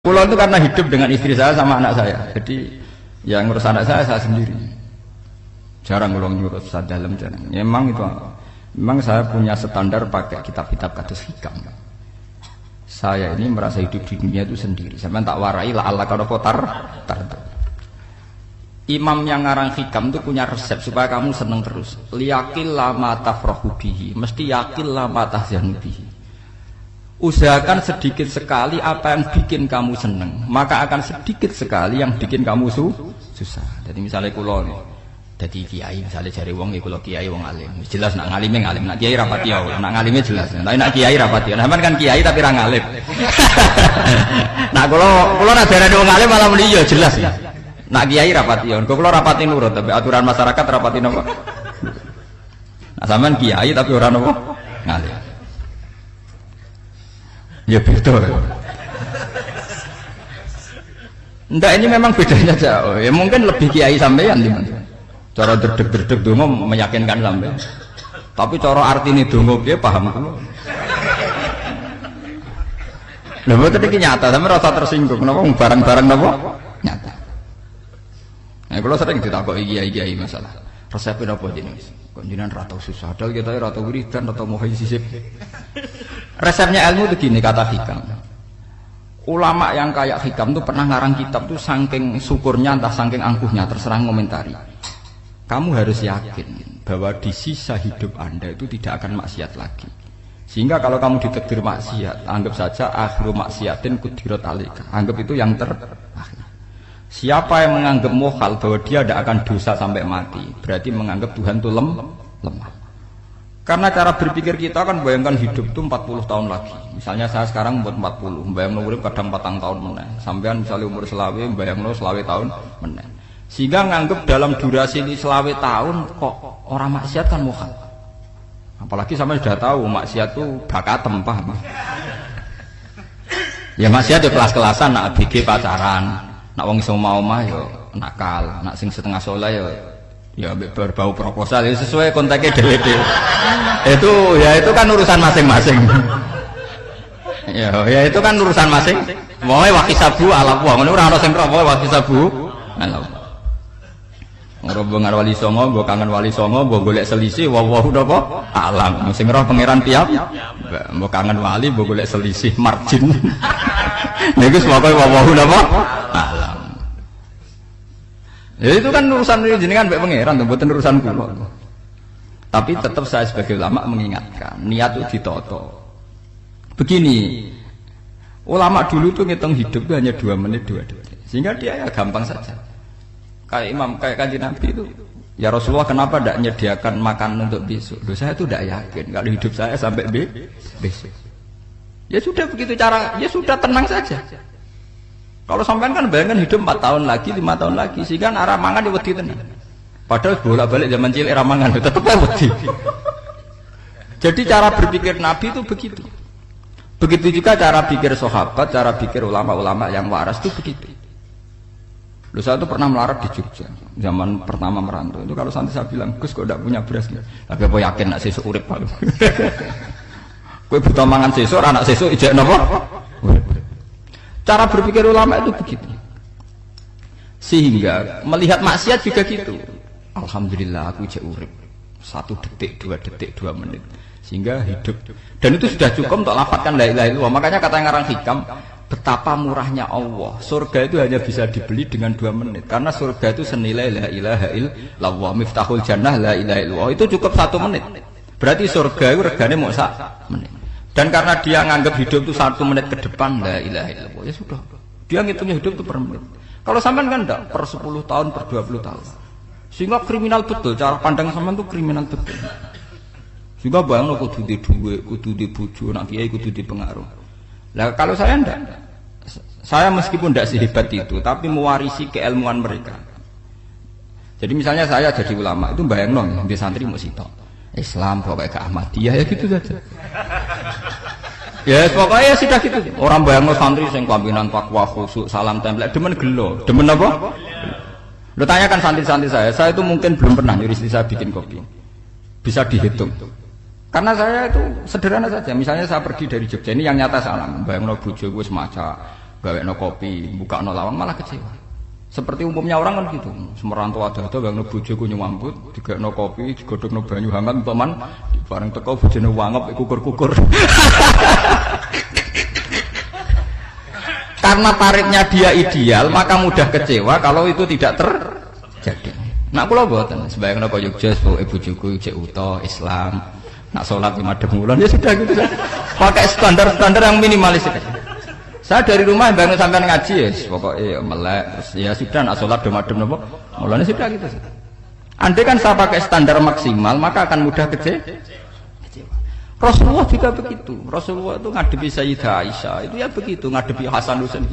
Pulau itu karena hidup dengan istri saya sama anak saya, jadi yang ngurus anak saya sendiri. Jarang ngurus saya dalam jarang. Memang itu, memang saya punya standar pakai kitab-kitab kados hikam. Saya ini merasa hidup di dunia itu sendiri. Saya tak warai lah Allah kalau kotar. Imam yang ngarang hikam itu punya resep supaya kamu seneng terus. Liyakil lama tafrahu bihi, mesti yakil lama tahzanu bihi. Usahakan sedikit sekali apa yang bikin kamu seneng, maka akan sedikit sekali yang bikin kamu susah. Jadi misalnya kulo nih, jadi kiai misalnya cari wong, kulo kiai wong alim, jelas nak ngalimnya ngalim, nak kiai rapati ya, nak ngalimnya jelas. Tapi nak kiai rapati, nah kan kiai tapi orang ngalim. Nah kulo nak dari wong alim malah meliyo jelas ya. Nak kiai rapati ya, kulo rapati nurut, tapi aturan masyarakat rapati nopo. Nah sampean kiai tapi orang nopo ngalim. Ya betul. Enggak, ini memang bedanya jauh. Ya mungkin lebih kiai sampean di mana. Cara derdek-derdek dongo meyakinkan sampean. Tapi cara artine dongo piye paham kulo. Lha mboten iki nyata, sampe rasa tersinggung. Napa barang-barang napa? Nyata. Nah, kalau sering ditakoki kiai-kiai masalah. Resepnya apa jenenge? Kok jenengan ra tau susah, padahal kita ra tau wiridan, ra tau muhayisip. Resepnya ilmu itu gini kata hikam. Ulama yang kayak hikam itu pernah ngarang kitab tuh saking syukurnya entah saking angkuhnya terserah ngomentari. Kamu harus yakin bahwa di sisa hidup Anda itu tidak akan maksiat lagi. Sehingga kalau kamu ditakdir maksiat, anggap saja akhiru maksiatin kudirat alika. Anggap itu yang terakhir. Siapa yang menganggap mohal bahwa dia tidak akan dosa sampai mati, berarti menganggap Tuhan itu lemah. Karena cara berpikir kita kan bayangkan hidup itu 40 tahun lagi. Misalnya saya sekarang buat 40, bayang urip kadang 4 tahun meneh. Sampean misalnya umur selawe, bayang selawe tahun meneh. Sehingga menganggap dalam durasi ini selawe tahun kok orang maksiat kan mohal. Apalagi sampai sudah tahu maksiat itu bakatem, paham? Ya maksiat itu kelas-kelasan, nak BG pacaran. Nak wong iso omah yo nakal, nak sing setengah soleh ya berbau proposal ya sesuai kontaknya dhewe-dhewe. Itu kan urusan masing-masing. ya itu kan urusan masing. Wae wakisabu ala wa ngono ora ana sing ora wae wakisabu ala. Ngrobongan wali songo, mbok kangen wali songo, mbok golek selisih wawahu napa alam. Sing roh pangeran tiap mbok kangen wali, mbok golek selisih margin. Niku pokoke wawahu napa alam. Ya itu kan urusan jenengan mbek pangeran, mboten urusan kula. Tapi tetap saya sebagai ulama mengingatkan, niat itu ditoto. Begini, ulama dulu tuh ngitung hidup itu hanya 2 menit 2 detik. Sehingga dia ya gampang saja. Kayak imam, kayak kanjeng Nabi itu, ya Rasulullah kenapa tidak menyediakan makanan untuk besok? Loh, saya itu tidak yakin kalau hidup saya sampai besok. Ya sudah begitu cara, ya sudah tenang saja. Kalau sampean kan bayangkan hidup 4 tahun lagi, 5 tahun lagi, sehingga arah mangan wedi tenang. Padahal bolak-balik zaman cilik arah mangan tetap wedi. Jadi cara berpikir Nabi itu begitu. Begitu juga cara pikir sahabat, cara pikir ulama-ulama yang waras itu begitu. Loh, saya itu pernah melarat di Jogja zaman pertama merantau. Itu kalau santri saya bilang, Gus kok tidak punya beras nih? Tapi apa yakin nak sesuk urip Pak? Kowe buta mangan sesuk, anak sesuk ijek napa? Cara berpikir ulama itu begitu. Sehingga melihat maksiat juga gitu. Alhamdulillah aku ijek urip. 1 detik, 2 detik, 2 menit. Sehingga hidup. Dan itu sudah cukup untuk lafadzkan la ilaha illallah. Makanya kata yang ngarang hikam, betapa murahnya Allah. Surga itu hanya bisa dibeli dengan 2 menit. Karena surga itu senilai la ilaha illallah. Miftahul jannah la ilaha illallah. Itu cukup 1 menit. Berarti surga itu regane mau 1 menit. Dan karena dia nganggap hidup itu 1 menit ke depan la ilaha illallah, ya sudah. Dia ngitungnya hidup itu per menit. Kalau sampean kan enggak, per 10 tahun, per 20 tahun. Sehingga kriminal betul, cara pandang sampean itu kriminal betul. Sehingga bayangno kudu di duwe, kudu di bojo, nak kiai kudu di pengaruh. Lah kalau saya enggak. Saya meskipun tidak sehebat itu, tapi mewarisi keilmuan mereka. Jadi misalnya saya jadi ulama, itu bayangno di santri mau sitok. Islam pokoknya ke Ahmadiyah ya gitu saja. Ya pokoknya sudah gitu. Orang bayangno santri sing pampinan takwa khusuk salam tempel demen gelo. Demen apa? Lo tanyakan santri-santri saya itu mungkin belum pernah nyuruh istri saya bikin kopi. Bisa dihitung. Karena saya itu sederhana saja. Misalnya saya pergi dari Jogja, ini yang nyata salam. Bayangno bojo gue semaca gawekno kopi, bukakno lawang malah kecewa. Seperti umumnya orang kan gitu. Semerantu ada bang bojoku nyuambut, digekno kopi, digodhogno banyu hangat teman, bareng teko bojone wangep kukur-kukur. Karena paritnya dia ideal, maka mudah kecewa kalau itu tidak terjadi. Nak kula mboten, sembayang napa Yogya pokoke bojoku cek uta Islam. Nak salat 5 wulan ya sudah gitu saja. Pakai standar-standar yang minimalis. Saya dari rumah bangun sampai ngaji ya, pokoknya melek, ya sudah nak sholat domadem nopo, mulanya sudah gitu. Andai kan saya pakai standar maksimal, maka akan mudah kecewa. Rasulullah juga begitu. Rasulullah itu ngadepi Sayyidah Aisyah, itu ya begitu, ngadepi Hasan Husain.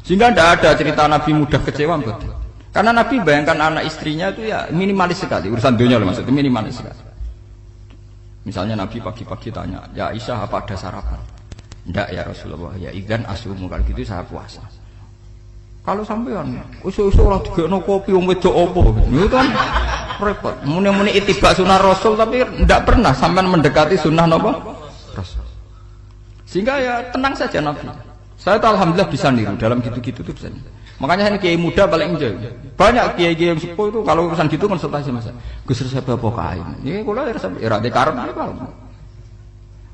Sehingga tidak ada cerita Nabi mudah kecewa, betul. Karena Nabi bayangkan anak istrinya itu ya minimalis sekali, urusan dunia loh maksudnya minimalis sekali. Misalnya Nabi pagi-pagi tanya, ya Aisyah apa ada sarapan? Ndak ya Rasulullah, ya idzan asumu kalau gitu saya puasa. Kalau sampean usul-usul ora digekno kopi wong wedok apa? Itu kan repot. Muni-muni ittiba sunah Rasul tapi ndak pernah sampean mendekati sunnah napa? Rasul. Sehingga ya tenang saja Nabi. Saya tuh alhamdulillah bisa niru dalam gitu-gitu tuh bisa. Makanya saya kiai muda paling enjoy. Banyak kiai-kiai yang sepuh itu kalau urusan gitu konsultasi Mas. Gus resep apa kae? Niki kula resep ora karep apa.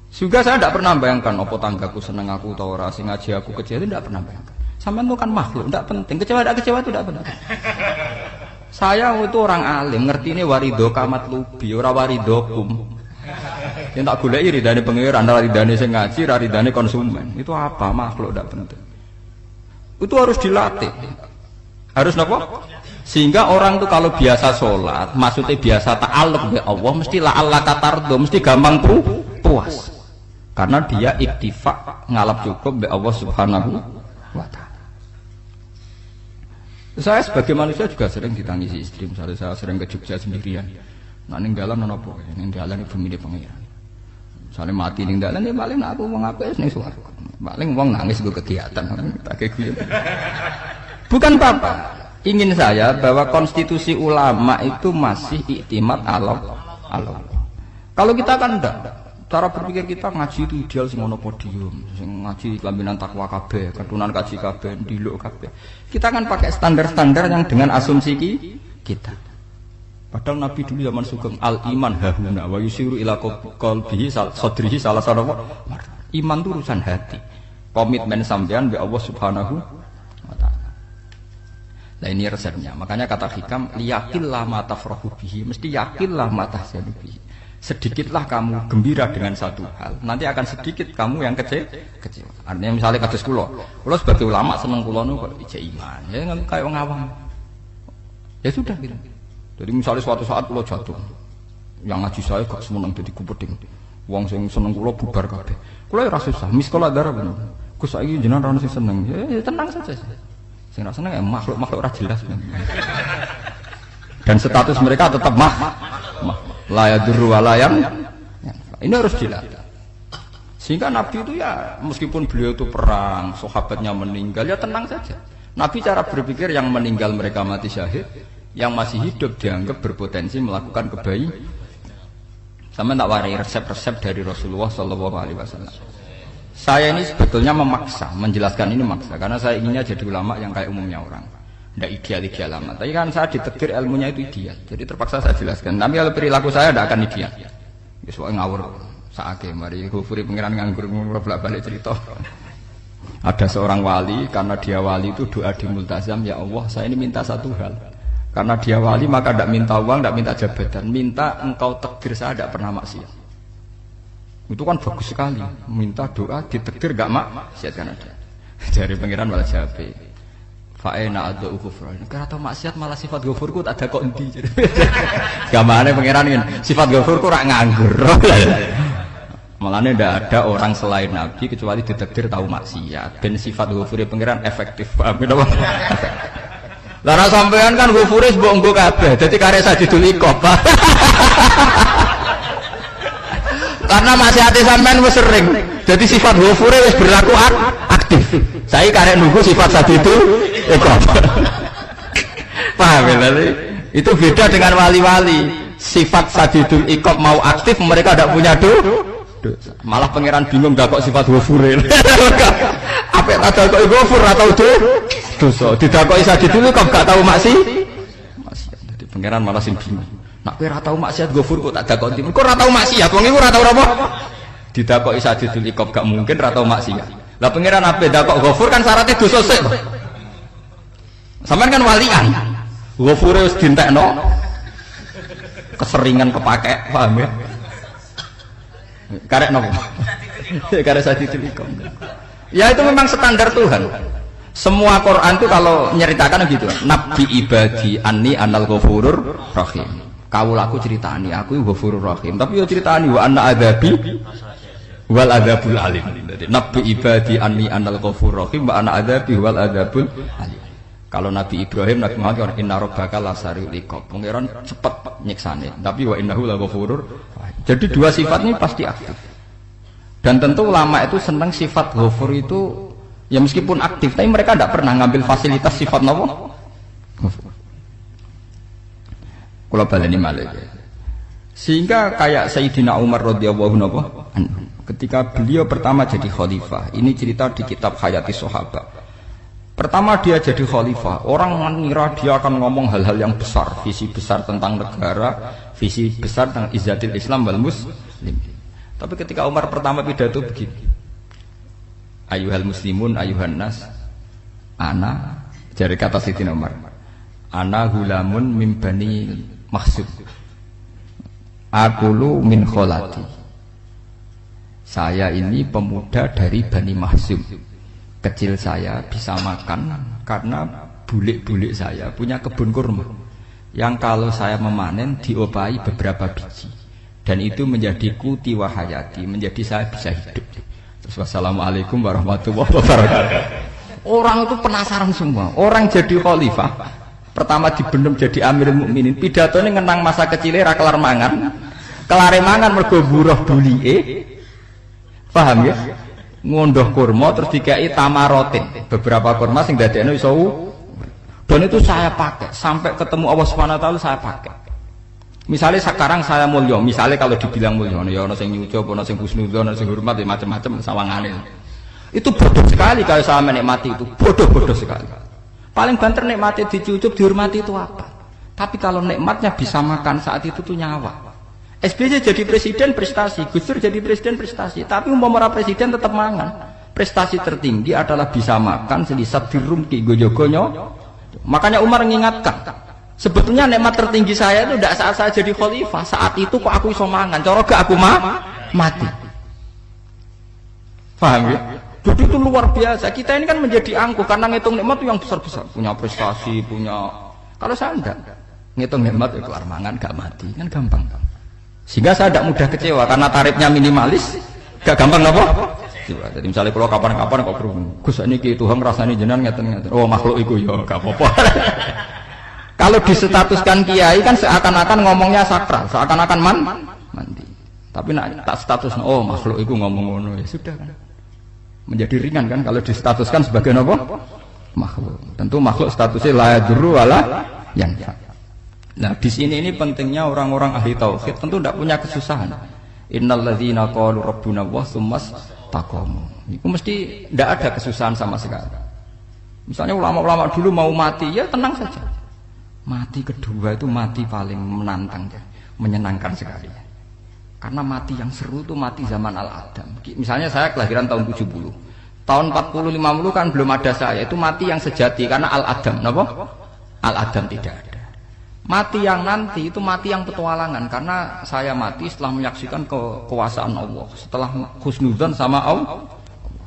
Juga saya tidak pernah bayangkan apa tanggaku seneng aku atau ora sing ngaji aku kecewa itu tidak pernah bayangkan. Sampean itu kan makhluk, tidak penting. Kecewa tidak kecewa itu tidak penting. Saya itu orang alim, ngerti ini warido kamat lubi, ora waridokum. Yang tak goleki ridane pangeran, ridane sing ngaji, ridane konsumen. Itu apa? Makhluk tidak penting. Itu harus dilatih. Harus napa? Sehingga orang itu kalau biasa sholat, maksudnya biasa ta'alluq bi Allah, mesti la'alla katardo, mesti gampang puas. Karena dia iktifak ngalap cukup be Allah Subhanahu wa ta'ala. Saya sebagai manusia juga sering ditangisi istri. Misalnya saya sering ke Jogja sendirian. Nah ninggalan apa? Ninggalan ibu milih pangeran. Misalnya mati ninggalan ya paling aku mau ngapain nih suaraku. Paling uang nangis gue kegiatan. Bukan apa-apa. Ingin saya bahwa konstitusi ulama itu masih iktimat Allah. Kalau kita kan enggak. Cara berpikir kita ngaji itu ideal sing ono podium, sing ngaji kelaminan takwa kabeh, keturunan kaji kabeh, ndiluk kabeh. Kita kan pakai standar-standar yang dengan asumsi kita. Padahal Nabi dulu zaman sugeng al iman hahuna wa yusiru ila qalbihi sadrihi salah satu iman itu urusan hati. Komitmen sampean be Allah Subhanahu wa taala. Nah ini resepnya. Makanya kata hikam liyaqillah ma tafrahu bihi, mesti yakinlah ma tahzanu bihi. Sedikitlah kamu gembira dengan satu hal, nanti akan sedikit kamu yang kecewa. Artinya misalnya kados kula sebagai ulama seneng kula nu kok ijek iman, ya kayak wong awam. Ya sudah gitu. Jadi misalnya suatu saat kula jatuh, yang ngaji saya gak semeneng dadi kupeding. Wong sing seneng kula bubar kabeh. Kula ya ora susah, miskola darah bener. Gus saiki jenengan ora sing seneng. Ya tenang saja. Sing ora seneng ya makhluk-makhluk ora jelas. Dan status mereka tetap layadurru walayam. Ini harus dilatih. Sehingga Nabi itu ya meskipun beliau itu perang, sahabatnya meninggal ya tenang saja. Nabi cara berpikir yang meninggal mereka mati syahid, yang masih hidup dianggap berpotensi melakukan kebaikan. Sama tak warai resep-resep dari Rasulullah SAW. Saya ini sebetulnya memaksa, menjelaskan ini maksa karena saya inginnya jadi ulama yang kayak umumnya orang. Tidak ideal amat. Tapi kan saya ditakdir ilmunya itu ideal. Jadi terpaksa saya jelaskan. Tapi kalau perilaku saya tidak akan ideal. Soalnya ngawur. Saake mari gufuri pengiran nganggur bolak-balik cerita. Ada seorang wali, karena dia wali itu doa di multazam, ya Allah saya ini minta satu hal. Karena dia wali maka tidak minta uang, tidak minta jabatan, minta engkau takdir saya tidak pernah maksiat. Itu kan bagus sekali. Minta doa ditakdir gak maksiat kan ada. Dari pengiran malah jawab. Fa'ena ada ghufran. Karena tahu maksiat malah sifat ghafurku tak ada kok endi. Gamane pangeran ngene, sifat ghafurku rak nganggur. Malahnya tidak ada orang selain Nabi kecuali ditakdir tahu maksiat. Ben sifat ghafure pangeran efektif. Paham napa? Lah sampean kan ghafure mbok nggo kabeh. Dadi karek sajidul iqab. Karena maksiate sampean wis sering. Jadi sifat ghafure wis berlaku aktif. Saya karek nunggu sifat sajidul iqab. Paham ya? Itu beda dengan wali-wali. Sifat sajidul iqab mau aktif, mereka tidak punya dosa. Malah pangeran bingung gak kok sifat ghafure. Apa tadakoki ghafur atau dosa. Didakoki sadid itu kok gak tahu maksiat. Dadi pangeran malah sing bingung. Nak kowe ora tau maksiat ghafur kok tak dakoki. Kok ora tau maksiat, wong iku ora tau apa? Didakoki sadidul iqab gak mungkin ora tau maksiat. Lah pangeran ape dakok ghafur kan syaratnya dosa sik. Sampeyan kan walian. Ghafure wis dientekno. Keseringan kepake, paham ya? Karek nopo? Karek sadidul iqab. Ya itu memang standar Tuhan. Semua Quran itu kalau nyeritakan gitu. Nabi ibadi anni anal ghafurur rahim. Kawulaku ceritani aku ghafurur rahim. Tapi yo ceritani wa anna adzabi wal adzabul alim. Nabi ibadi anni anal ghafurur rahim wa anna adzabi wal adzabul alim. Kalau Nabi Ibrahim, Nabi Muhammad inna rabbaka lasariul iqab. Pangeran cepat nyiksane. Tapi wa innahu laghafurur rahim. Jadi dua sifat ini pasti aktif. Dan tentu ulama itu senang sifat ghafur itu ya meskipun aktif, tapi mereka tidak pernah ngambil fasilitas sifat nopo. Kalau baleni malih. Sehingga kayak Sayyidina Umar radhiyallahu anhu ketika beliau pertama jadi khalifah, ini cerita di kitab Hayati Sahabat. Pertama dia jadi khalifah, orang mengira dia akan ngomong hal-hal yang besar, visi besar tentang negara, visi besar tentang izzatil Islam wal muslim. Tapi ketika Umar pertama pidato begini, ayuhal muslimun ayuhan nas, ana, dari kata Sayyidina Umar, ana hulamun min bani Makhzum, akulu min kholati. Saya ini pemuda dari Bani Makhzum. Kecil saya bisa makan karena bulik-bulik saya punya kebun kurma yang kalau saya memanen diopahi beberapa biji. Dan itu menjadi kuti wahayati, menjadi saya bisa hidup. Terus wassalamualaikum warahmatullahi wabarakatuh. Orang itu penasaran semua. Orang jadi khalifah, pertama dibendem jadi Amirul Mukminin, pidatone ngenang masa kecilnya ra kelar mangan. Kelare mangan mergo buruh bulike. Paham ya? Ngondoh kurma terus dikai tamarotin. Beberapa kurma sing dadekno iso. Dan itu saya pakai sampai ketemu Allah Subhanahu wa taala saya pakai. Misalnya sekarang saya mulya, misalnya kalau dibilang mulya, ya ono sing nyucup, ono sing husnudzon, ono sing hormat, ya macam-macam sawangane. Itu bodoh sekali kalau saya menikmati itu, bodoh sekali. Paling banter nikmati dicucup, dihormati itu apa? Tapi kalau nikmatnya bisa makan saat itu tuh nyawa. SBY jadi presiden prestasi, Gus Dur jadi presiden prestasi, tapi umpama presiden tetap mangan. Prestasi tertinggi adalah bisa makan selisat dirumki gojo-gonyo. Makanya Umar mengingatkan. Sebetulnya nikmat tertinggi saya itu tidak saat saya jadi khalifah, saat itu kok aku iso mangan, cara gak aku mati. Paham ya? Jadi itu luar biasa. Kita ini kan menjadi angkuh karena ngitung nikmat itu yang besar-besar, punya prestasi, punya. Kalau saya enggak, ngitung nikmat itu kelar mangan gak mati, kan gampang. Sehingga saya tidak mudah kecewa karena tarifnya minimalis, gak gampang apa? Jadi misalnya kalau kapan-kapan kok berhubung, Gus ini Tuhan rasanya jenengan ngeten-ngeten. Oh makhluk itu ya gak apa-apa. Kalau disetatuskan kiai kan seakan-akan ngomongnya sakral, seakan-akan mandi. Tapi nak tak status, oh makhluk itu ngomong ngono ya sudah kan. Menjadi ringan kan kalau distatuskan sebagai apa? Makhluk. Tentu makhluk statusnya la yadurru wala yanfa. Nah di sini ini pentingnya orang-orang ahli tauhid tentu tidak punya kesusahan. Innal ladzina qalu rabbuna Allah tsummas taqamu. Itu mesti tidak ada kesusahan sama sekali. Misalnya ulama-ulama dulu mau mati ya tenang saja. Mati kedua itu mati paling menantang, menyenangkan sekali. Karena mati yang seru itu mati zaman Al-Adam. Misalnya saya kelahiran tahun 70. Tahun 40-50 kan belum ada saya. Itu mati yang sejati karena Al-Adam. Kenapa? Al-Adam tidak ada. Mati yang nanti itu mati yang petualangan. Karena saya mati setelah menyaksikan kekuasaan Allah. Setelah husnudzon sama Allah.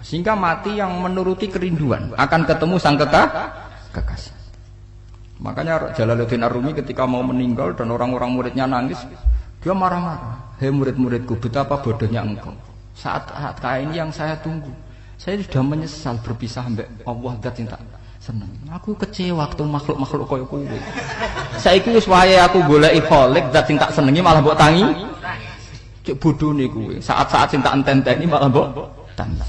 Sehingga mati yang menuruti kerinduan. Akan ketemu sang kekasih. Makanya Jalaluddin Ar-Rumi ketika mau meninggal dan orang-orang muridnya nangis, dia marah-marah. Hei murid-muridku, betapa bodohnya engkau. Saat kayak ini yang saya tunggu. Saya sudah menyesal berpisah sampai Allah zat yang tak seneng. Aku kecewa waktu makhluk-makhluk koyo kowe. Saiki wis wayahe aku goleki khalik zat sing tak senengi malah mbok tangi. Cek bodone kowe. Saat-saat sing tak enten-enteni malah mbok tangi.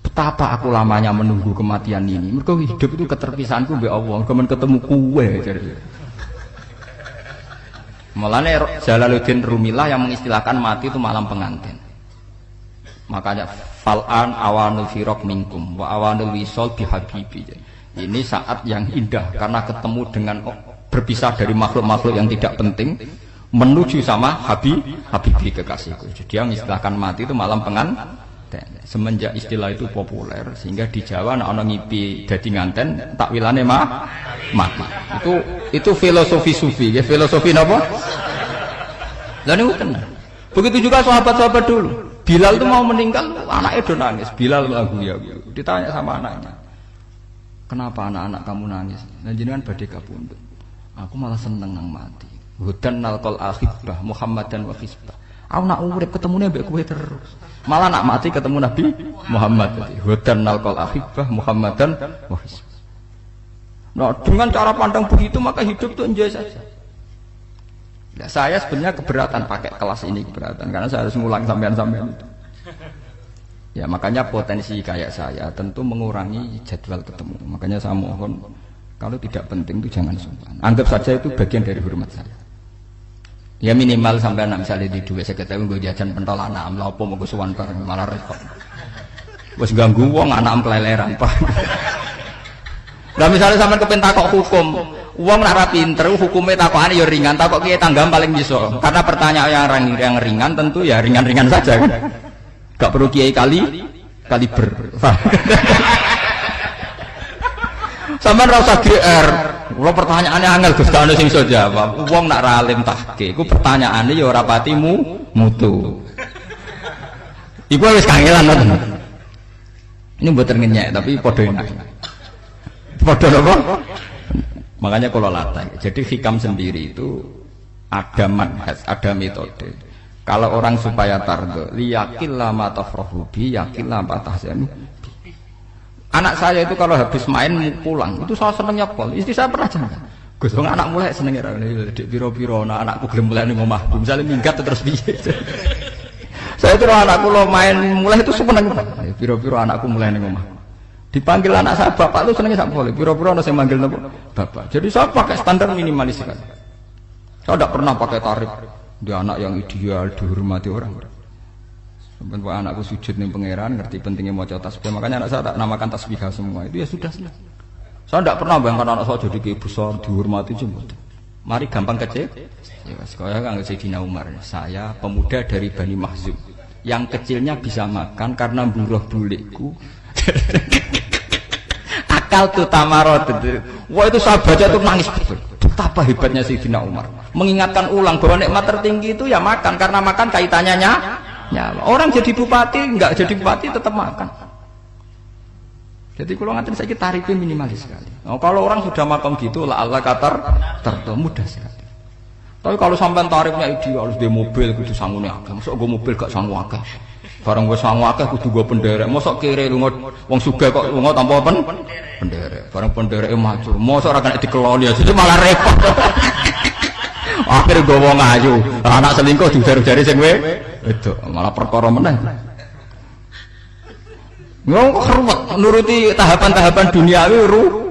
Betapa aku lamanya menunggu kematian ini. Mergo hidup itu keterpisahanku mbek Allah. Kemen ketemu kowe jare. Mulane Jalaluddin Rumilah yang mengistilahkan mati itu malam pengantin. Makanya fal'an awanul firaq minkum wa awanul wisol bihabibi. Ini saat yang indah karena ketemu dengan berpisah dari makhluk-makhluk yang tidak penting menuju sama habibi kekasihku. Jadi yang istilahkan mati itu malam penganten. Semenjak istilah itu populer sehingga di Jawa ana ngipi dadi nganten takwilane mati. Itu filosofi sufi, ya filosofi napa? Lah niku tenan. Begitu juga sahabat-sahabat dulu. Bilal itu mau meninggal, anaknya udah nangis. Bilal lagu ya. Ditanya sama anaknya, kenapa anak-anak kamu nangis? Nah jenengan badhe kapundhut. Aku malah seneng nang mati. Hudan nalqal akhibah Muhammadan wa hizbah. Aku nak urip ketemune mbek kowe terus. Malah nak mati ketemu Nabi Muhammad. Hudan nalqal akhibah Muhammadan wa hizbah. Nah, dengan cara pandang begitu maka hidup itu enjoy saja. Ya, saya sebenarnya keberatan pakai kelas ini, keberatan karena saya harus ngulang sampean-sampean itu. Ya makanya potensi kayak saya tentu mengurangi jadwal ketemu. Makanya saya mohon kalau tidak penting itu jangan sungkan. Anggap saja itu bagian dari hormat saya. Ya minimal sampean misalnya di duwe 50.000 nggo jajan pentol anak lha opo mengko suwan bareng malah repot. Wis ganggu wong anak keleleran, Pak. Lah misalnya sampean kepen takok hukum, wong nek ora pinter hukume takokane ya ringan, takok kiye tanggam paling iso. Karena pertanyaan yang ringan tentu ya ringan-ringan saja kan. Gak perlu kiai kaliber. Sampeyan ora usah GR. Kula pertanyaane angel Gus gak ono sing iso jawab. Wong nek ora alim tahke, iku pertanyaane ya ora pati mutu. Iku wis kangelan ngoten. Ini mboten ngenyek tapi padha enak. Padha apa? Makanya kalau latih. Jadi hikam sendiri itu ada manhaj, ada metode. Kalau orang supaya tardo, liyakillah ma tafrahu bi, yakillah ma tahzanu. Anak saya itu kalau habis main pulang, itu saya senengnya pol. Istri saya pernah jangan. Gus, anak mulai senengnya dik piro-piro, anakku gelem mulai ning omahku. Misalnya minggat terus piye. Saya itu anakku lo main mulai itu seneng. Piro-piro anakku mulai ning omahku. Dipanggil anak saya bapak itu senengnya sak boleh. Piro-piro ana sing manggil bapak. Jadi saya pakai standar minimalis sekali. Saya tidak pernah pakai tarif. Dia anak yang ideal dihormati orang. Sampai anakku sujud ning pangeran, ngerti pentingnya maca tasbih. Makanya anak saya tak namakan tasbih semua. Itu ya sudah. Saya tidak pernah bayangkan anak saya jadi kayak besar dihormati cuma. Mari gampang kecil. Ya, sekolah kan Sayyidina Umar. Saya pemuda dari Bani Mahzum. Yang kecilnya bisa makan karena buruh bulikku. Akal tuh tamarot. Wah itu saya baca tuh nangis betul. Betapa hebatnya Sayyidina Umar. Mengingatkan ulang bahwa nikmat tertinggi itu ya makan, karena makan kaitannya nyawa. Orang jadi bupati, enggak jadi bupati tetap makan. Jadi kalau ngatain saya tarifnya minimalis sekali. Oh, kalau orang sudah makan gitu, lah Allah katar mudah sekali. Tapi kalau sampai tarifnya ideal, harus dia mobil kudu sangune akeh. Mosok gue mobil gak sangu akeh. Barang wis sangu akeh kudu gue penderek. Mosok kere lunga wong sugih kok lunga tanpa penderek. Barang pendereke maju. Mosok ora kena dikeloni jadi malah repot. Akhir gue wong ayu. Anak selingkuh diujar-ujari sing itu malah perkara meneh. Ngomong kok ruwet nuruti tahapan-tahapan duniawi ruwet.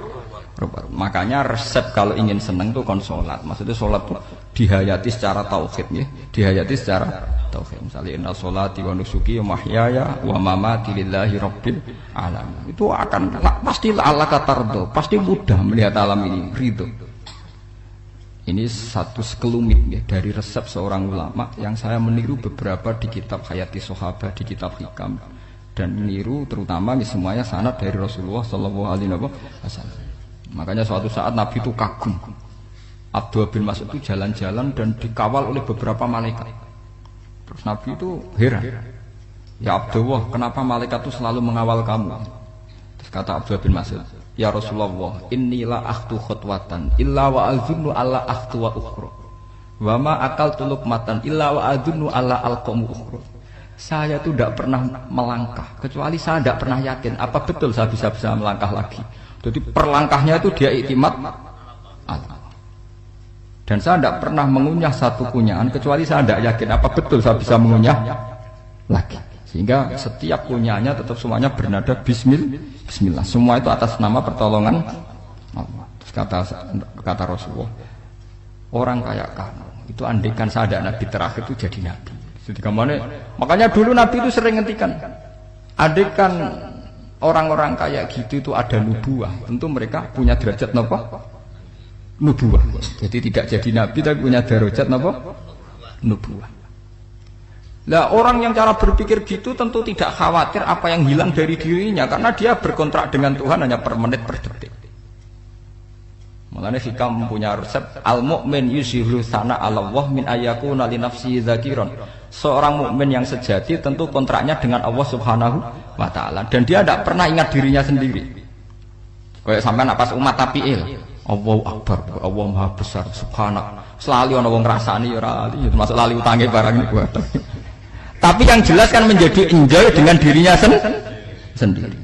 Makanya resep kalau ingin seneng tuh kon salat. Maksudnya salat tuh dihayati secara tauhid ya. Dihayati secara tauhid. Misalnya inna sholati wa nusuki wa mahyaya wa mamati lillahi rabbil alamin. Itu akan pasti Allah katardo, pasti mudah melihat alam ini ridho. Ini satu sekelumit ya, dari resep seorang ulama yang saya meniru beberapa di kitab Hayati Sahabat, di kitab Hikam, dan meniru terutama semuanya sanad dari Rasulullah Shallallahu Alaihi Wasallam. Makanya suatu saat Nabi itu kagum. Abdullah bin Mas'ud itu jalan-jalan dan dikawal oleh beberapa malaikat. Terus Nabi itu heran. Ya Abdullah, kenapa malaikat itu selalu mengawal kamu? Terus kata Abdullah bin Mas'ud, ya Rasulullah, inilah akhtu khutwatan illa wa azunnu alla akhtu wa ukhra. Wa ma akaltu luqmatan illa wa azunnu alla alqamu ukhra. Saya itu tidak pernah melangkah kecuali saya tidak pernah yakin apa betul saya bisa melangkah lagi. Jadi perlangkahnya itu dia iktimat Allah. Dan saya tidak pernah mengunyah satu kunyahan kecuali saya tidak yakin apa betul saya bisa mengunyah lagi. Sehingga setiap kunyahannya tetap semuanya bernada Bismillah. Semua itu atas nama pertolongan Allah. Terus kata Rasulullah, orang kayak kamu itu andaikan saya ada nabi terakhir itu jadi nabi. Jadi kemana? Makanya dulu Nabi itu sering ngendikan, adekan orang-orang kayak gitu itu ada nubuah, tentu mereka punya derajat napa? Nubuah. Jadi tidak jadi Nabi tapi punya derajat napa? Nubuah. Lah orang yang cara berpikir gitu tentu tidak khawatir apa yang hilang dari dirinya, karena dia berkontrak dengan Tuhan hanya per menit per detik. Mulane hikam punya resep al-mu'min yusiru sana Allah min ayyakuna li nafsi dzakiran. Seorang mukmin yang sejati tentu kontraknya dengan Allah Subhanahu wa taala dan dia tidak pernah ingat dirinya sendiri. Kayak sampean pas umat tapiil, Allahu Akbar, Allah Maha Besar, subhanak. Selalu ana wong ngrasani ya ora ali, termasuk lali utange barang niku. Tapi yang jelas kan menjadi enjoy dengan dirinya sendiri.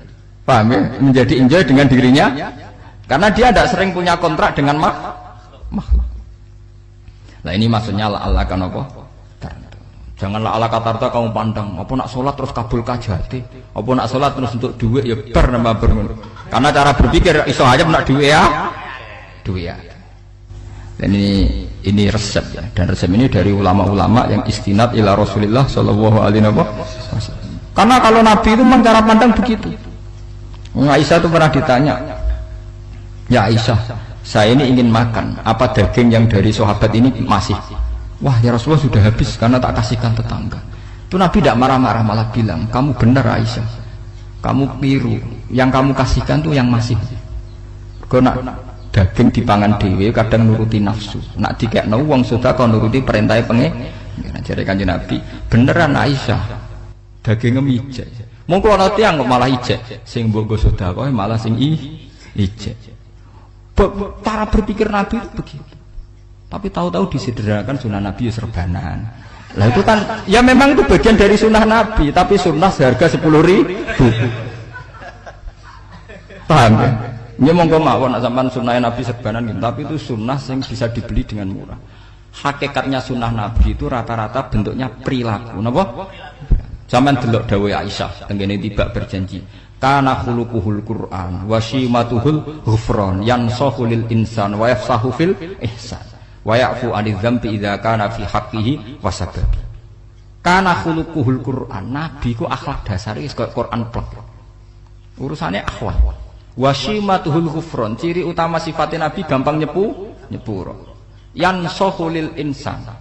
Paham ya? Menjadi enjoy dengan dirinya karena dia tidak sering punya kontrak dengan makhluk. Nah ini maksudnya Allah kan apa? Janganlah ala katarta kamu pandang, apa nak sholat terus kabul kajati, apa nak sholat terus untuk duit ya ber nama bermun. Karena cara berpikir iso aja nak duit ya. Dan ini resep ya, dan resep ini dari ulama-ulama yang istinad ila Rasulullah Shallallahu Alaihi Wasallam. Karena kalau Nabi itu memang cara pandang begitu. Aisyah itu pernah ditanya, ya Aisyah, saya ini ingin makan, apa daging yang dari sahabat ini masih? Wah ya Rasulullah sudah habis karena tak kasihkan tetangga. Itu Nabi tidak marah-marah, malah bilang, kamu benar Aisyah, kamu keliru, yang kamu kasihkan tuh yang masih. Kau nak daging dipangan dewe kadang nuruti nafsu, nak dikekno wong sudah kau nuruti perintah pengen. Jadi kanjeng Nabi beneran Aisyah dagingnya mijek. Mongko ana tiyang kok malah ijek, sing mbok sudah kok malah sing ijek. Cara berpikir Nabi itu begitu. Tapi tahu-tahu disederhanakan sunnah Nabi serbanan. Lah itu kan ya memang itu bagian dari sunnah Nabi, tapi sunnah seharga 10.000. Paham ya? Ini monggo mawon sampean sunnah Nabi serbanan gitu, tapi itu sunnah yang bisa dibeli dengan murah. Hakikatnya sunnah Nabi itu rata-rata bentuknya perilaku. Napa? Sampean delok dawuh Aisyah tengene tibak berjanji. Kana khuluquhul Qur'an wa shimatuhul ghufran yansahu lil insan wa yafsahu fil ihsan. Wa ya'fu 'anil dzambi idza kana fi haqqihi wa sababi. Kana khuluquhul Qur'an, Nabi ku akhlak dasare wis kaya Quran plek. Urusane akhlak. Wa shimatuhul ghufran, ciri utama sifatnya Nabi gampang nyepuro. Yansahu lil insan.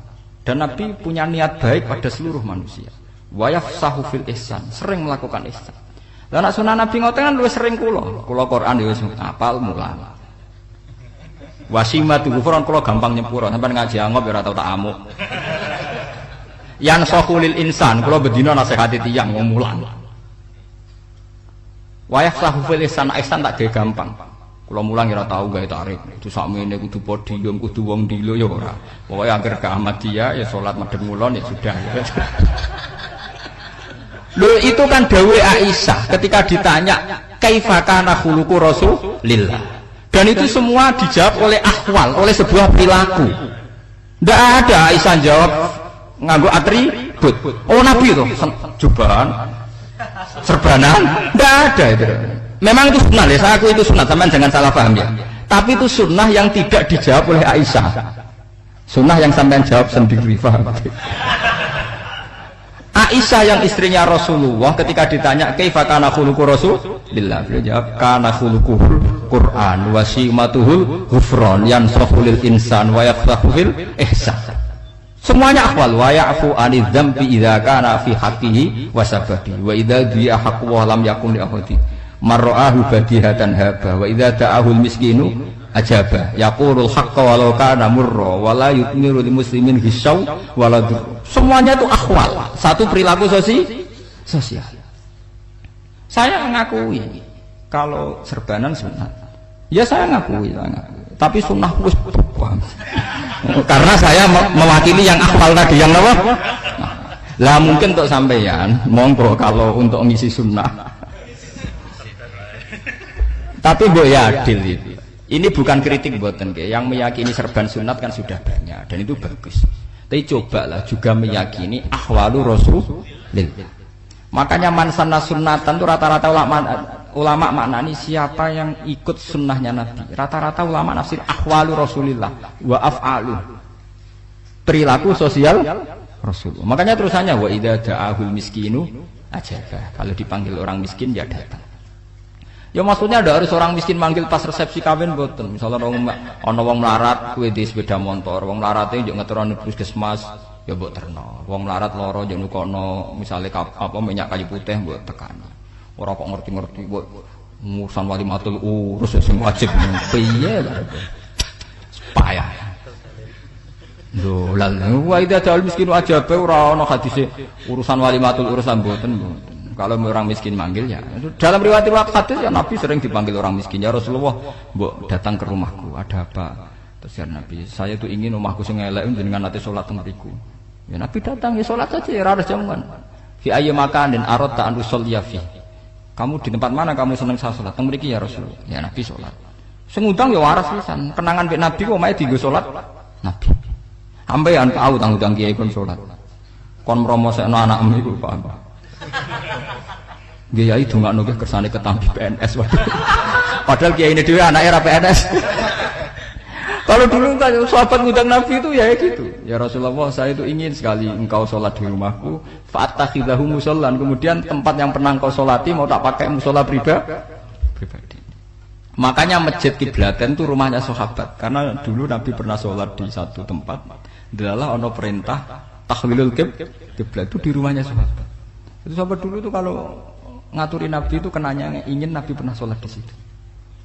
Dan Nabi punya niat baik pada seluruh manusia. Wa yafsahu fil ihsan, sering melakukan ihsan. Lah nek sunah Nabi ngoten kan luwih sering kula Quran ya wis hafal mulang. Wasimatu ghufran kula gampang nyepuro, sampean ngaji angop ya ora tau tak amuk. Yang sahulil insan kula bedina nasihati tiyang wong mulang. Wayah sahufil ihsan tak gawe gampang. Kula mulang ya ora tau gawe tarik. Itu sakmene kudu podium, kudu wong dilo ya ora. Pokoke anggere ke Ahmadiyah ya salat madhep ngulon ya sudah. Loh itu kan dawuh Aisyah ketika ditanya kaifa kana khuluqu Rasulillah. Dan itu semua dijawab oleh ahwal, oleh sebuah perilaku. Tidak ada Aisyah jawab nganggo atribut. Oh Nabi itu jubahan, serbanan, tidak ada itu. Memang itu sunnah ya, saya aku itu sunnah, teman jangan salah paham ya. Tapi itu sunnah yang tidak dijawab oleh Aisyah. Sunnah yang sampean jawab sendiri, paham? Aisyah yang istrinya Rasulullah ketika ditanya kaifa kana khuluqu Rasulillah, beliau jawab kana khuluquhul Qur'an wa simatuhul ghufran yansahu lil insan wa yafsahu fil ihsan. Semuanya akhwal wa ya'fu 'anil dzambi idza kana fi haqqihi wa sababi wa idza di'a haqqu wa lam yakun li ahadi marra'ahu badihatan haba wa idza da'ahul miskinu ajaba yaqulul haqqa walau kana murra wa la yutmiru lil muslimin hisaw wala dur. Semuanya itu akhwal, satu perilaku sosial. Saya mengakui kalau serbanan sunat, ya saya ngakui. Tapi sunnah wis karena saya mewakili yang akhwal tadi yang apa? Lah mungkin untuk sampeyan, monggo kalau untuk ngisi sunnah. Tapi mbok ya adil itu. Ini bukan kritik buatan ke, yang meyakini serban sunat kan sudah banyak dan itu bagus. Tapi cobalah juga meyakini ahwalu Rasulillah. Makanya mansana sunnatan itu rata-rata ulama maknani siapa yang ikut sunnahnya Nabi. Rata-rata ulama nafsir ahwalu Rasulillah wa af'alu. Perilaku sosial Rasulullah. Makanya terusannya wa idza da'ahul miskinu ajabah. Kalau dipanggil orang miskin ya datang. Ya maksudnya ada harus orang miskin manggil pas resepsi kawin mboten. Misalnya ana wong melarat kuwi di sepeda motor, wong melarate njuk ngeteroni puskesmas ya mbok terno. Wong melarat lara njuk nukono misale minyak kayu putih mbok tekani. Ora kok ngerti-ngerti mbok urusan walimatul urus sing wajib piye lho. Payah. Lho lan wa idza da'al miskinu ajabe ora ana hadise urusan walimatul urusan mboten. Kalau orang miskin manggil ya dalam riwayat hadis ya Nabi sering dipanggil orang miskin ya Rasulullah mbok datang ke rumahku ada apa terus ya Nabi saya tuh ingin rumahku sing elek jenengan nate salat teng mriku ya Nabi datang ya salat saja ya ora jaman fi ayyi makanin aradta an usolliya fi kamu di tempat mana kamu seneng salat teng mriki ya Rasulullah ya Nabi salat sing ngundang ya waras pisan kenangan mek Nabi kok mae dienggo salat Nabi ampean tahu tanggung kiai kon salat kon mromosekno anakmu iku paham Kiai dongakno nggih kersane ketampi PNS padahal kiai ini dhewe anake ra PNS. Kalau dulu kan sahabat ngundang Nabi itu ya gitu. Ya Rasulullah, saya itu ingin sekali engkau sholat di rumahku, fa'attakhidahu musallan. Kemudian tempat yang pernah engkau sholati mau tak pakai musola pribadi. Makanya masjid Kiblaten itu rumahnya sahabat. Karena dulu Nabi pernah sholat di satu tempat, adalah ono perintah tahlilul kiblat itu di rumahnya sahabat. Itu sahabat dulu itu kalau ngaturi Nabi itu kenanya ingin Nabi pernah sholat di situ.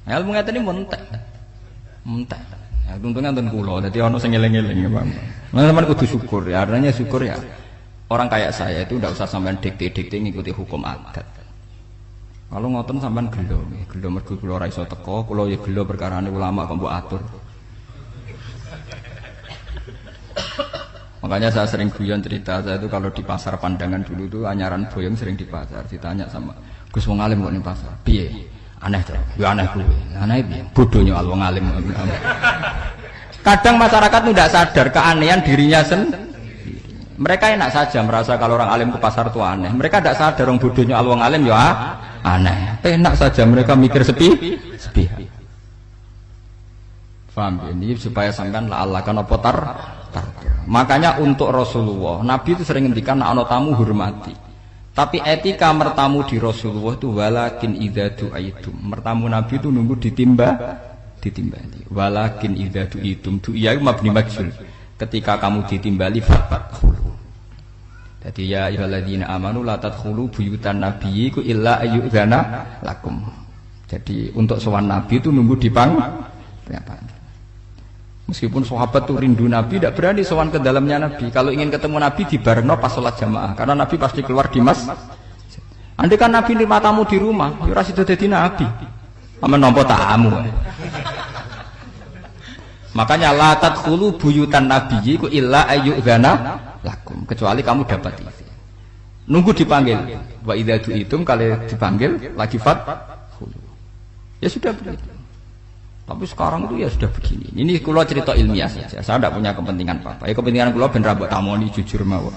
Nah, ilmu ngeten ini mentek. Ya, untungnya enten kula, dadi ana sing eling-eling ya, Bang. Nah, sampean kudu syukur ya. Artinya syukur ya. Orang kayak saya itu ndak usah sampean dikte-dikte ngikuti hukum adat. Kalau ngoten sampean gelo mergo kula ora iso teko, kula ya gelo perkarane ulama kok mbok atur. Makanya saya sering guyon cerita saya itu kalau di pasar Pandangan dulu itu anyaran boyong sering di pasar ditanya sama Gus wong alim kok ning pasar piye aneh to ya aneh kuwi aneh piye bodohnya wong alim. Kadang masyarakat itu tidak sadar keanehan dirinya sendiri. Mereka enak saja merasa kalau orang alim ke pasar itu aneh, mereka tidak sadar orang bodohnya wong alim ya aneh, enak saja mereka mikir sepi. Paham ini supaya sampean la Allah kan apa tar. Makanya untuk Rasulullah, Nabi itu sering ngendikan ana tamu hormati. Tapi etika mertamu di Rasulullah itu walakin idza du'aitum. Mertamu Nabi itu nunggu ditimbali. Walakin idza du'itum du'iya mabni majhul. Ketika kamu ditimbali fadkhulu. Jadi ya ayyuhalladzina amanu la tadkhulu buyutan nabiyyi illa ayyudzana lakum. Jadi untuk sowan Nabi itu nunggu dipanggil. Meskipun sahabat itu rindu Nabi, tidak berani sowan ke dalamnya Nabi. Kalau ingin ketemu Nabi dibarengno pas sholat jamaah, karena Nabi pasti keluar di masjid. Andai kan Nabi nerima tamu di rumah, ya ora sida dadi Nabi. Amen nampa tamu. Makanya la tadkhulu buyutan nabiyyi ku illa ayyudzana lakum, kecuali kamu dapat izin. Nunggu dipanggil. Wa idza du'itum kalau dipanggil lagi fadkhulu. Ya sudah begitu. Tapi sekarang itu ya sudah begini. Ini kula cerita ilmiah saja. Saya tidak punya kepentingan apa-apa. Ya kepentingan kula ben ra mbok tamoni jujur mawon.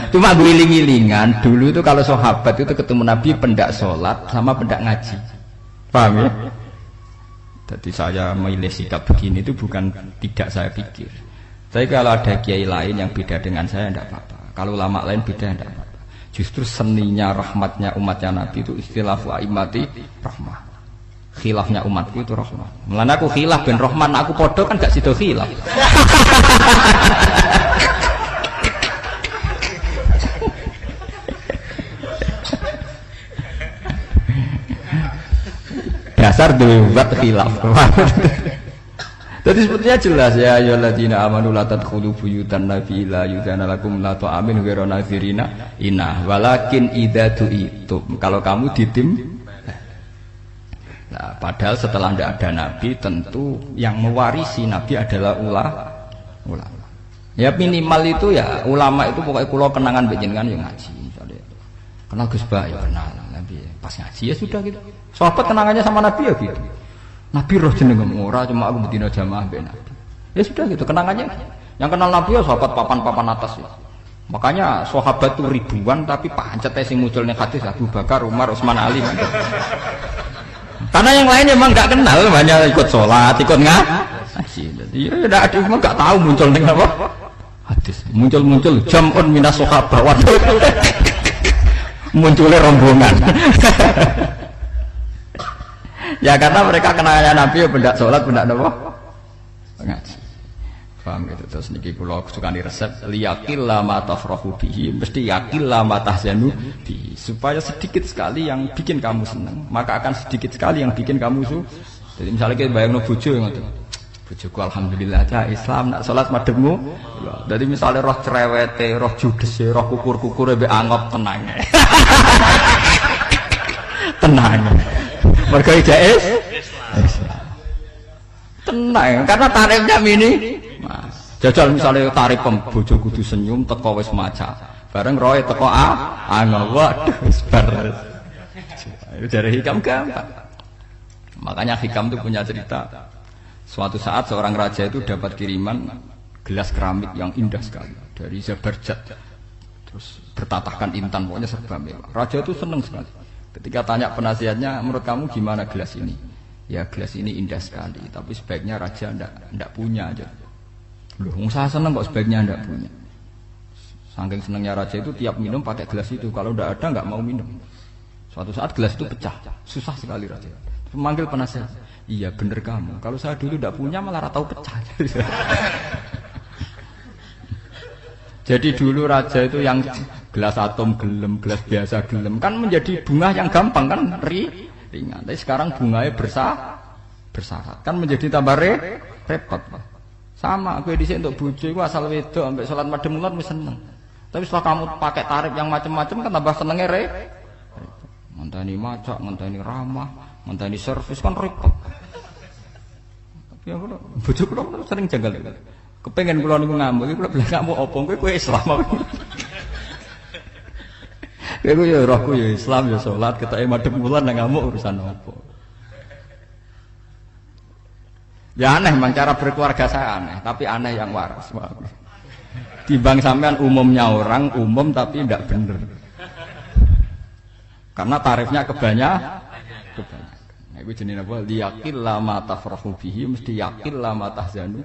Cuma guling-gilingan dulu itu kalau sahabat itu ketemu Nabi pendak sholat sama pendak ngaji. Paham ya? Jadi saya memilih sikap begini itu bukan tidak saya pikir. Tapi kalau ada kiai lain yang beda dengan saya tidak apa-apa. Kalau ulama lain beda tidak apa-apa. Justru seninya rahmatnya umatnya Nabi itu istilahu aimati rahmah. Khilafnya umatku itu rahmah. Mulane aku khilaf ben rahman, aku podo kan gak sido khilaf. Dasar buat khilaf. Jadi sepertinya jelas ya ayyuhalladzina amanu la tadkhulu buyutan nabi la yudzana lakum la ta'amin ghairu nazirina inna walakin idza du'itum. Kalau kamu ditim. Nah, padahal setelah tidak ada nabi tentu yang mewarisi nabi adalah ulama. Ya minimal itu ya ulama itu pokoknya kula kenangan jenengan yang ngaji. Kenal Gus Ba ya kenal nabi pas ngaji ya sudah gitu. Sahabat kenangannya sama nabi ya gitu. Nabi roh jenengem ora cuma aku bedina jamaah mbek Nabi. Ya sudah gitu kenangannya. Yang kenal Nabi ya sahabat papan-papan atas ya. Makanya sahabat itu ribuan tapi pancete sing muncul ning hadis Abu Bakar, Umar, Utsman, Ali. Karena yang lain memang enggak kenal, hanya ikut sholat, ikut Jadi ya tidak ada cuma nggak tahu muncul nih apa hadis muncul jamun minas sahabah waduh munculnya rombongan ya karena mereka kenalnya Nabi ya benda sholat benda apa ngaji paham gitu terus niki kula sukani resep liyaqilla ma tafrahu bihi mesti yaqilla ma tahzanu bihi supaya sedikit sekali yang bikin kamu senang maka akan sedikit sekali yang bikin kamu jadi misalnya kita bayangno bojo ngoten bojoku alhamdulillah aja Islam nak salat madhepmu jadi misalnya roh cerewete roh judese roh kukur-kukure mbek angop tenang tenang mergo jais tenang karena tarifnya mini jajal misalnya tarif bojo kudu senyum teko wis maca bareng roe teko angop waduh wis bar dari hikam gampang makanya hikam itu punya cerita suatu saat seorang raja itu dapat kiriman gelas keramik yang indah sekali dari Zabarjat terus bertatahkan intan pokoknya serba mewah raja itu senang sekali ketika tanya penasihatnya menurut kamu gimana gelas ini ya gelas ini indah sekali tapi sebaiknya raja ndak punya aja loh saya senang kok sebaiknya ndak punya saking senangnya raja itu tiap minum pakai gelas itu kalau ndak ada nggak mau minum suatu saat gelas itu pecah susah sekali raja memanggil penasihat iya bener kamu kalau saya dulu tidak punya malah tahu pecah jadi dulu raja itu yang gelas atom gelem gelas biasa gelem kan menjadi bunga yang gampang kan ringan tapi sekarang bunganya bersyarat kan menjadi tambah repot sama aku di sini untuk bojo aku asal wedok sampai sholat madem mulat wis seneng tapi setelah kamu pakai tarif yang macam-macam kan tambah senengnya ngenteni macak ngenteni ramah ngenteni servis kan repot tapi aku bojo kula sering janggal kepengen kula niku ngamuk iki kula bilang ngamuk apa kowe Islam kowe ya rohku ya Islam ya salat ketoke madhep wulan nang ngamuk urusan apa ya aneh memang cara berkeluarga saya aneh tapi aneh yang waras timbang sampean umumnya orang umum tapi tidak bener karena tarifnya kebanyakan nah, itu jenis apa liyaqilla ma tafrahu bihi mesti yaqilla ma tahzanu